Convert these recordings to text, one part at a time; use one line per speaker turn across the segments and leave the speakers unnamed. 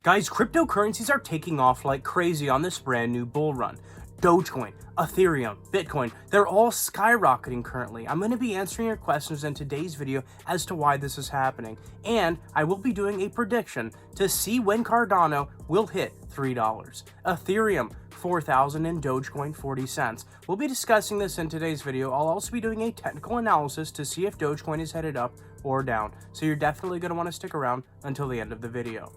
Guys, cryptocurrencies are taking off like crazy on this brand new bull run. Dogecoin, Ethereum, Bitcoin, they're all skyrocketing currently. I'm going to be answering your questions in today's video as to why this is happening. And I will be doing a prediction to see when Cardano will hit $3. Ethereum, 4,000 and Dogecoin 40 cents. We'll be discussing this in today's video. I'll also be doing a technical analysis to see if Dogecoin is headed up or down. So you're definitely going to want to stick around until the end of the video.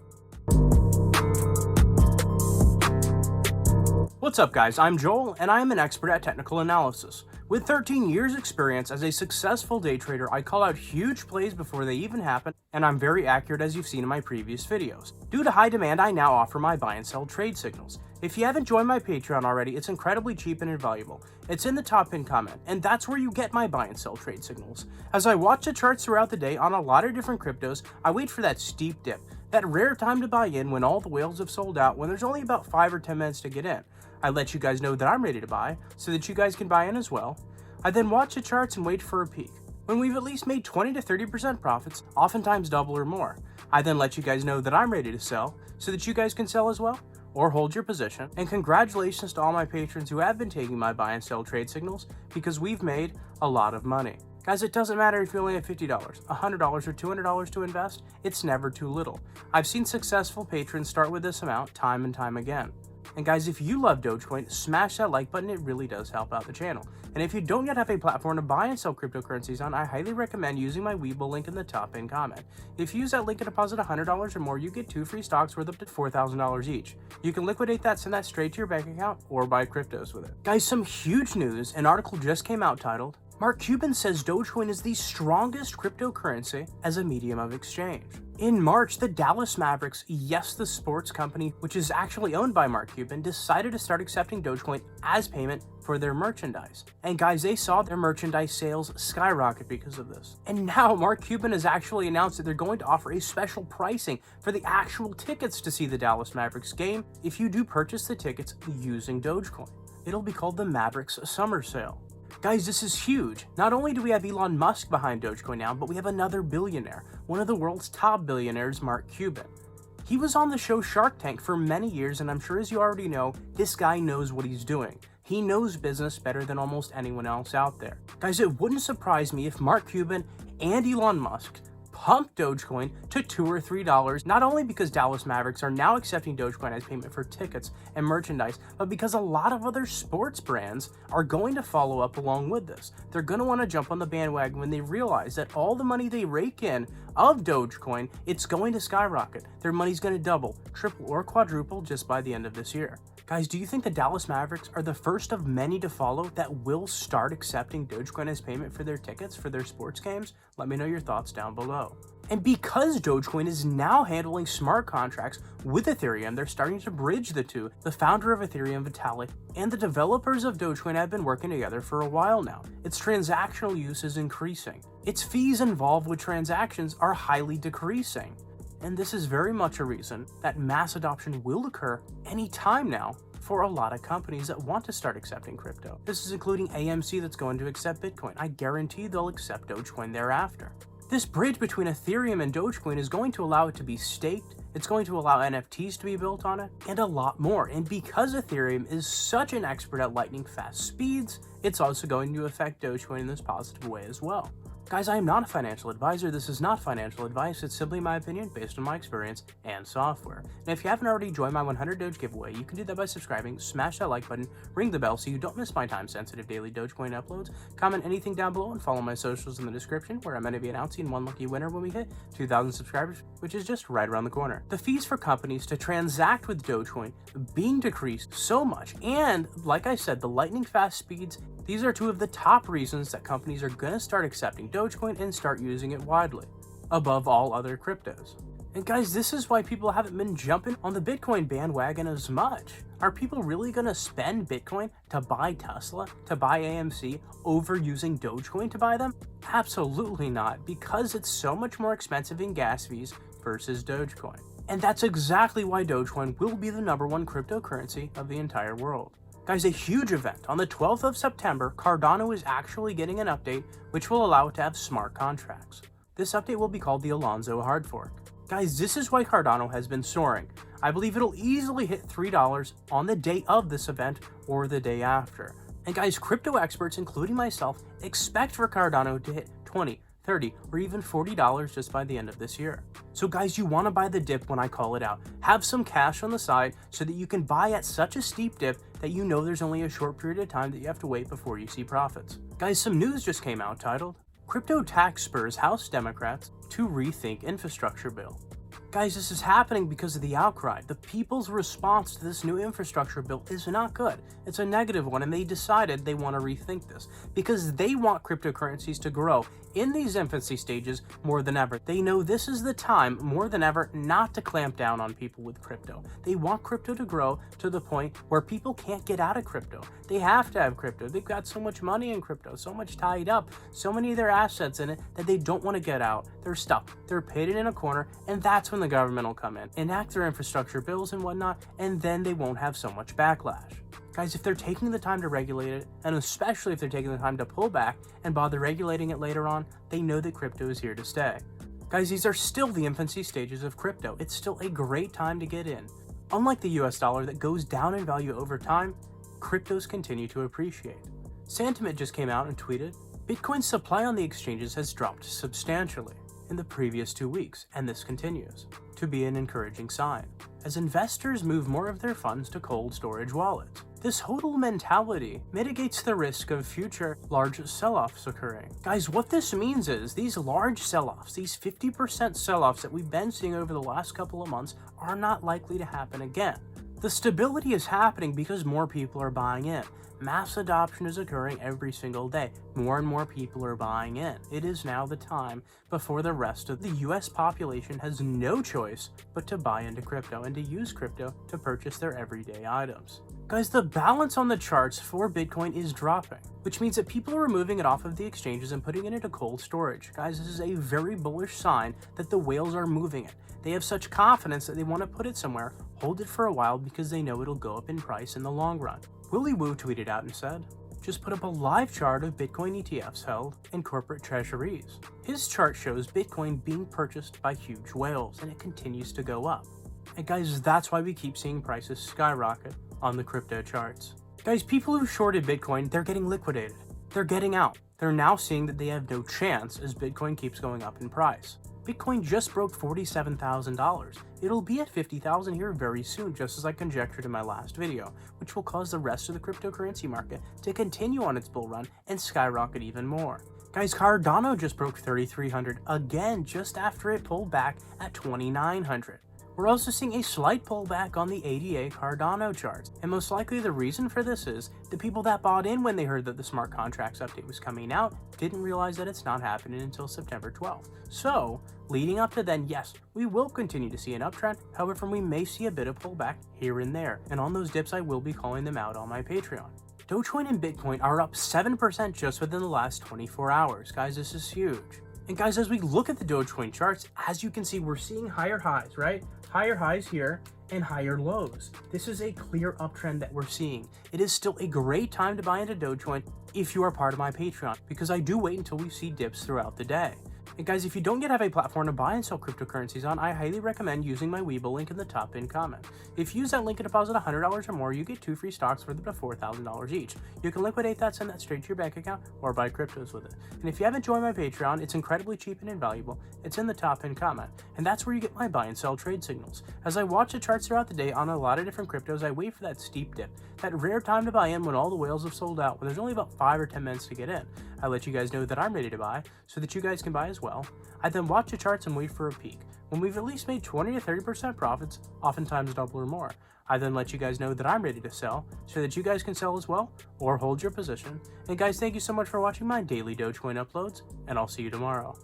What's up guys, I'm Joel and I am an expert at technical analysis. With 13 years experience as a successful day trader, I call out huge plays before they even happen, and I'm very accurate as you've seen in my previous videos. Due to high demand, I now offer my buy and sell trade signals. If you haven't joined my Patreon already, it's incredibly cheap and invaluable. It's in the top pinned comment, and that's where you get my buy and sell trade signals. As I watch the charts throughout the day on a lot of different cryptos, I wait for that steep dip, that rare time to buy in when all the whales have sold out, when there's only about 5 or 10 minutes to get in. I let you guys know that I'm ready to buy, so that you guys can buy in as well. I then watch the charts and wait for a peak. When we've at least made 20 to 30% profits, oftentimes double or more, I then let you guys know that I'm ready to sell, so that you guys can sell as well, or hold your position. And congratulations to all my patrons who have been taking my buy and sell trade signals, because we've made a lot of money. Guys, it doesn't matter if you only have $50, $100, or $200 to invest, it's never too little. I've seen successful patrons start with this amount time and time again. And guys, if you love Dogecoin, smash that like button, it really does help out the channel. And if you don't yet have a platform to buy and sell cryptocurrencies on, I highly recommend using my Webull link in the top pinned comment. If you use that link and deposit $100 or more, you get 2 free stocks worth up to $4,000 each. You can liquidate that, send that straight to your bank account, or buy cryptos with it. Guys, some huge news. An article just came out titled, Mark Cuban says Dogecoin is the strongest cryptocurrency as a medium of exchange. In March, the Dallas Mavericks, yes, the sports company, which is actually owned by Mark Cuban, decided to start accepting Dogecoin as payment for their merchandise. And guys, they saw their merchandise sales skyrocket because of this. And now Mark Cuban has actually announced that they're going to offer a special pricing for the actual tickets to see the Dallas Mavericks game if you do purchase the tickets using Dogecoin. It'll be called the Mavericks Summer Sale. Guys, this is huge. Not only do we have Elon Musk behind Dogecoin now, but we have another billionaire, one of the world's top billionaires, Mark Cuban. He was on the show Shark Tank for many years, and I'm sure as you already know, this guy knows what he's doing. He knows business better than almost anyone else out there. Guys, it wouldn't surprise me if Mark Cuban and Elon Musk pumped Dogecoin to $2 or $3, not only because Dallas Mavericks are now accepting Dogecoin as payment for tickets and merchandise, but because a lot of other sports brands are going to follow up along with this. They're going to want to jump on the bandwagon when they realize that all the money they rake in of Dogecoin, it's going to skyrocket. Their money's going to double, triple, or quadruple just by the end of this year. Guys, do you think the Dallas Mavericks are the first of many to follow that will start accepting Dogecoin as payment for their tickets for their sports games? Let me know your thoughts down below. And because Dogecoin is now handling smart contracts with Ethereum, they're starting to bridge the two. The founder of Ethereum, Vitalik, and the developers of Dogecoin have been working together for a while now. Its transactional use is increasing. Its fees involved with transactions are highly decreasing. And this is very much a reason that mass adoption will occur anytime now for a lot of companies that want to start accepting crypto. This is including AMC that's going to accept Bitcoin. I guarantee they'll accept Dogecoin thereafter. This bridge between Ethereum and Dogecoin is going to allow it to be staked, it's going to allow NFTs to be built on it, and a lot more. And because Ethereum is such an expert at lightning fast speeds, it's also going to affect Dogecoin in this positive way as well. Guys, I am not a financial advisor. This is not financial advice. It's simply my opinion based on my experience and software. And if you haven't already joined my 100 Doge giveaway, you can do that by subscribing, smash that like button, ring the bell so you don't miss my time-sensitive daily Dogecoin uploads, comment anything down below, and follow my socials in the description where I'm going to be announcing one lucky winner when we hit 2,000 subscribers, which is just right around the corner. The fees for companies to transact with Dogecoin being decreased so much, and like I said, the lightning fast speeds, these are two of the top reasons that companies are going to start accepting Dogecoin and start using it widely, above all other cryptos. And guys, this is why people haven't been jumping on the Bitcoin bandwagon as much. Are people really going to spend Bitcoin to buy Tesla, to buy AMC, over using Dogecoin to buy them? Absolutely not, because it's so much more expensive in gas fees versus Dogecoin. And that's exactly why Dogecoin will be the #1 cryptocurrency of the entire world. Guys, a huge event. On the 12th of September, Cardano is actually getting an update which will allow it to have smart contracts. This update will be called the Alonzo hard fork. Guys, this is why Cardano has been soaring. I believe it'll easily hit $3 on the day of this event or the day after. And guys, crypto experts, including myself, expect for Cardano to hit $20, $30, or even $40 just by the end of this year. So guys, you want to buy the dip when I call it out. Have some cash on the side so that you can buy at such a steep dip that you know there's only a short period of time that you have to wait before you see profits. Guys, some news just came out titled, "Crypto Tax Spurs House Democrats to Rethink Infrastructure Bill." Guys, this is happening because of the outcry. The people's response to this new infrastructure bill is not good. It's a negative one, and they decided they want to rethink this because they want cryptocurrencies to grow in these infancy stages more than ever. They know this is the time more than ever not to clamp down on people with crypto. They want crypto to grow to the point where people can't get out of crypto. They have to have crypto. They've got so much money in crypto, so much tied up, so many of their assets in it that they don't want to get out. They're stuck. They're painted in a corner, and that's when the government will come in, enact their infrastructure bills and whatnot, and then they won't have so much backlash. Guys, if they're taking the time to regulate it, and especially if they're taking the time to pull back and bother regulating it later on, they know that crypto is here to stay. Guys, these are still the infancy stages of crypto. It's still a great time to get in. Unlike the US dollar that goes down in value over time, cryptos continue to appreciate. Santiment just came out and tweeted, "Bitcoin's supply on the exchanges has dropped substantially in the previous 2 weeks, and this continues to be an encouraging sign as investors move more of their funds to cold storage wallets. This hodl mentality mitigates the risk of future large sell-offs occurring." Guys, what this means is these large sell-offs, these 50% sell-offs that we've been seeing over the last couple of months are not likely to happen again. The stability is happening because more people are buying in. Mass adoption is occurring every single day. More and more people are buying in. It is now the time before the rest of the US population has no choice but to buy into crypto and to use crypto to purchase their everyday items. Guys, the balance on the charts for Bitcoin is dropping, which means that people are removing it off of the exchanges and putting it into cold storage. Guys, this is a very bullish sign that the whales are moving it. They have such confidence that they want to put it somewhere, hold it for a while because they know it'll go up in price in the long run. Willy Woo tweeted out and said, "Just put up a live chart of Bitcoin ETFs held in corporate treasuries." His chart shows Bitcoin being purchased by huge whales, and it continues to go up. And guys, that's why we keep seeing prices skyrocket on the crypto charts. Guys, people who shorted Bitcoin, they're getting liquidated. They're getting out. They're now seeing that they have no chance as Bitcoin keeps going up in price. Bitcoin just broke $47,000. It'll be at $50,000 here very soon, just as I conjectured in my last video, which will cause the rest of the cryptocurrency market to continue on its bull run and skyrocket even more. Guys, Cardano just broke 3,300 again just after it pulled back at 2,900. We're also seeing a slight pullback on the ADA Cardano charts, and most likely the reason for this is the people that bought in when they heard that the smart contracts update was coming out didn't realize that it's not happening until September 12th. So, leading up to then, yes, we will continue to see an uptrend, however we may see a bit of pullback here and there, and on those dips I will be calling them out on my Patreon. Dogecoin and Bitcoin are up 7% just within the last 24 hours. Guys, this is huge. And guys, as we look at the Dogecoin charts, as you can see, we're seeing higher highs, right? Higher highs here and higher lows. This is a clear uptrend that we're seeing. It is still a great time to buy into Dogecoin if you are part of my Patreon, because I do wait until we see dips throughout the day. And guys, if you don't yet have a platform to buy and sell cryptocurrencies on, I highly recommend using my Webull link in the top pinned comment. If you use that link and deposit $100 or more, you get 2 free stocks worth up to $4,000 each. You can liquidate that, send that straight to your bank account, or buy cryptos with it. And if you haven't joined my Patreon, it's incredibly cheap and invaluable. It's in the top pinned comment. And that's where you get my buy and sell trade signals. As I watch the charts throughout the day on a lot of different cryptos, I wait for that steep dip, that rare time to buy in when all the whales have sold out, when there's only about 5 or 10 minutes to get in. I let you guys know that I'm ready to buy so that you guys can buy as well. I then watch the charts and wait for a peak. When we've at least made 20 to 30% profits, oftentimes double or more, I then let you guys know that I'm ready to sell so that you guys can sell as well or hold your position. And guys, thank you so much for watching my daily Dogecoin uploads, and I'll see you tomorrow.